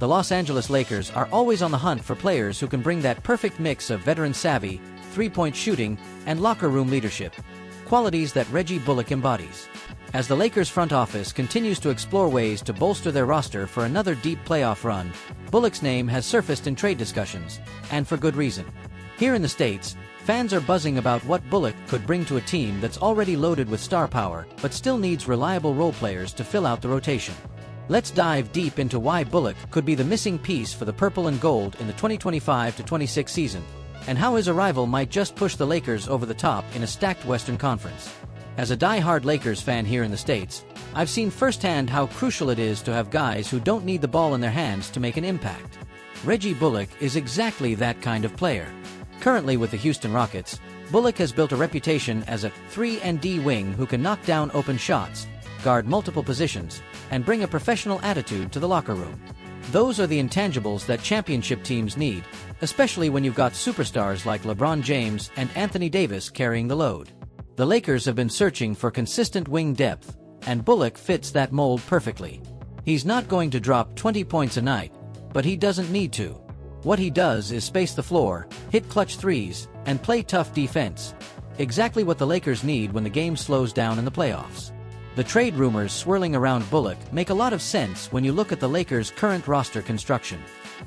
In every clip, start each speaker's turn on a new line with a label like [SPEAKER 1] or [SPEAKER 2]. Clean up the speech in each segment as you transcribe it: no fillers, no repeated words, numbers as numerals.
[SPEAKER 1] The Los Angeles Lakers are always on the hunt for players who can bring that perfect mix of veteran savvy, three-point shooting, and locker room leadership, qualities that Reggie Bullock embodies. As the Lakers front office continues to explore ways to bolster their roster for another deep playoff run, Bullock's name has surfaced in trade discussions, and for good reason. Here in the States, fans are buzzing about what Bullock could bring to a team that's already loaded with star power but still needs reliable role players to fill out the rotation. Let's dive deep into why Bullock could be the missing piece for the purple and gold in the 2025-26 season, and how his arrival might just push the Lakers over the top in a stacked Western Conference. As a die-hard Lakers fan here in the States, I've seen firsthand how crucial it is to have guys who don't need the ball in their hands to make an impact. Reggie Bullock is exactly that kind of player. Currently with the Houston Rockets, Bullock has built a reputation as a 3-and-D wing who can knock down open shots, guard multiple positions, and bring a professional attitude to the locker room. Those are the intangibles that championship teams need, especially when you've got superstars like LeBron James and Anthony Davis carrying the load. The Lakers have been searching for consistent wing depth, and Bullock fits that mold perfectly. He's not going to drop 20 points a night, but he doesn't need to. What he does is space the floor, hit clutch threes, and play tough defense. Exactly what the Lakers need when the game slows down in the playoffs. The trade rumors swirling around Bullock make a lot of sense when you look at the Lakers' current roster construction.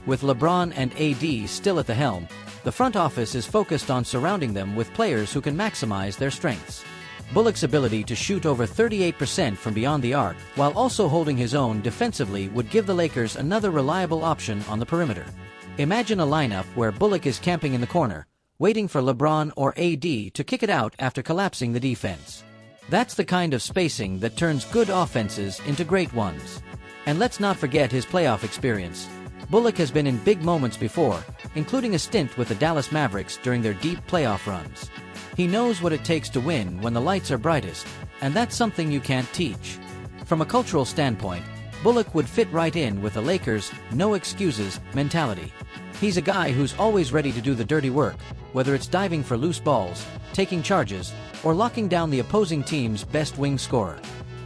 [SPEAKER 1] With LeBron and AD still at the helm, the front office is focused on surrounding them with players who can maximize their strengths. Bullock's ability to shoot over 38% from beyond the arc while also holding his own defensively would give the Lakers another reliable option on the perimeter. Imagine a lineup where Bullock is camping in the corner, waiting for LeBron or AD to kick it out after collapsing the defense. That's the kind of spacing that turns good offenses into great ones. And let's not forget his playoff experience. Bullock has been in big moments before, including a stint with the Dallas Mavericks during their deep playoff runs. He knows what it takes to win when the lights are brightest, and that's something you can't teach. From a cultural standpoint, Bullock would fit right in with the Lakers' no excuses mentality. He's a guy who's always ready to do the dirty work, whether it's diving for loose balls, taking charges, or locking down the opposing team's best wing scorer.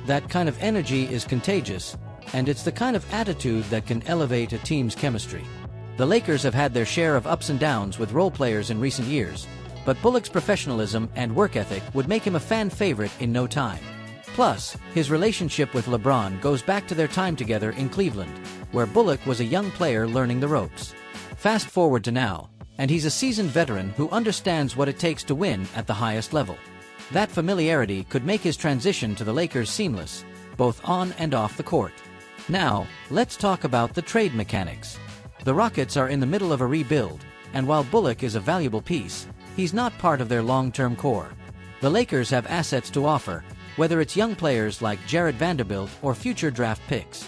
[SPEAKER 1] That kind of energy is contagious, and it's the kind of attitude that can elevate a team's chemistry. The Lakers have had their share of ups and downs with role players in recent years, but Bullock's professionalism and work ethic would make him a fan favorite in no time. Plus, his relationship with LeBron goes back to their time together in Cleveland, where Bullock was a young player learning the ropes. Fast forward to now, and he's a seasoned veteran who understands what it takes to win at the highest level. That familiarity could make his transition to the Lakers seamless, both on and off the court. Now, let's talk about the trade mechanics. The Rockets are in the middle of a rebuild, and while Bullock is a valuable piece, he's not part of their long-term core. The Lakers have assets to offer, whether it's young players like Jared Vanderbilt or future draft picks.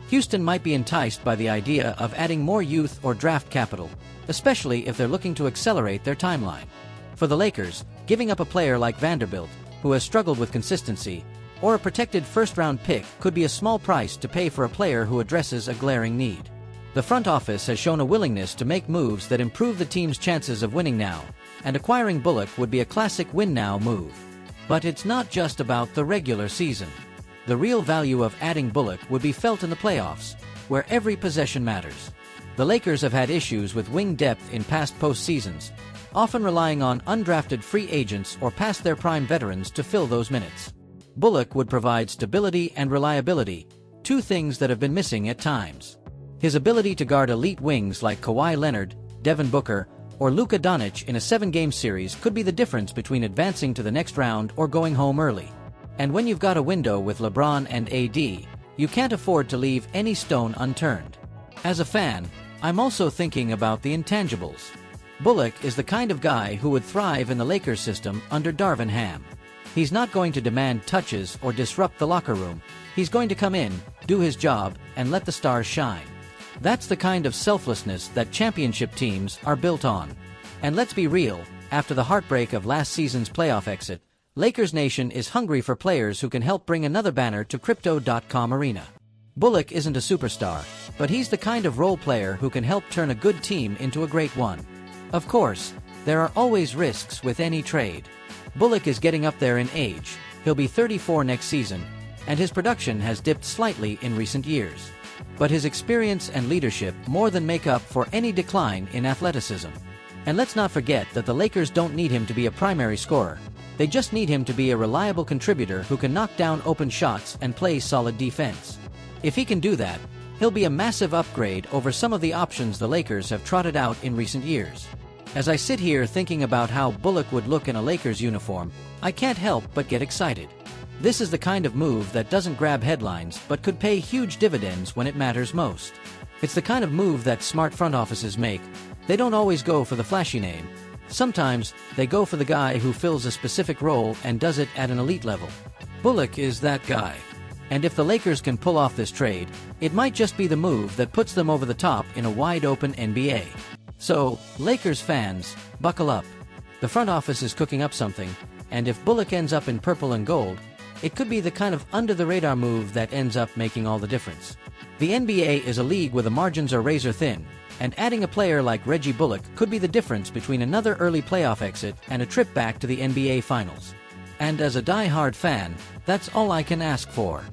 [SPEAKER 1] Houston might be enticed by the idea of adding more youth or draft capital, especially if they're looking to accelerate their timeline. For the Lakers, giving up a player like Vanderbilt, who has struggled with consistency, or a protected first-round pick could be a small price to pay for a player who addresses a glaring need. The front office has shown a willingness to make moves that improve the team's chances of winning now, and acquiring Bullock would be a classic win-now move. But it's not just about the regular season. The real value of adding Bullock would be felt in the playoffs, where every possession matters. The Lakers have had issues with wing depth in past postseasons, often relying on undrafted free agents or past their prime veterans to fill those minutes. Bullock would provide stability and reliability, two things that have been missing at times. His ability to guard elite wings like Kawhi Leonard, Devin Booker, or Luka Doncic in a 7-game series could be the difference between advancing to the next round or going home early. And when you've got a window with LeBron and AD, you can't afford to leave any stone unturned. As a fan, I'm also thinking about the intangibles. Bullock is the kind of guy who would thrive in the Lakers system under Darvin Ham. He's not going to demand touches or disrupt the locker room. He's going to come in, do his job, and let the stars shine. That's the kind of selflessness that championship teams are built on. And let's be real, after the heartbreak of last season's playoff exit, Lakers Nation is hungry for players who can help bring another banner to Crypto.com Arena. Bullock isn't a superstar, but he's the kind of role player who can help turn a good team into a great one. Of course, there are always risks with any trade. Bullock is getting up there in age, he'll be 34 next season, and his production has dipped slightly in recent years. but his experience and leadership more than make up for any decline in athleticism. And let's not forget that the Lakers don't need him to be a primary scorer. They just need him to be a reliable contributor who can knock down open shots and play solid defense. If he can do that, he'll be a massive upgrade over some of the options the Lakers have trotted out in recent years. As I sit here thinking about how Bullock would look in a Lakers uniform, I can't help but get excited. This is the kind of move that doesn't grab headlines but could pay huge dividends when it matters most. It's the kind of move that smart front offices make. They don't always go for the flashy name. Sometimes, they go for the guy who fills a specific role and does it at an elite level. Bullock is that guy. And if the Lakers can pull off this trade, it might just be the move that puts them over the top in a wide-open NBA. So, Lakers fans, buckle up. The front office is cooking up something, and if Bullock ends up in purple and gold, it could be the kind of under-the-radar move that ends up making all the difference. The NBA is a league where the margins are razor-thin, and adding a player like Reggie Bullock could be the difference between another early playoff exit and a trip back to the NBA Finals. And as a die-hard fan, that's all I can ask for.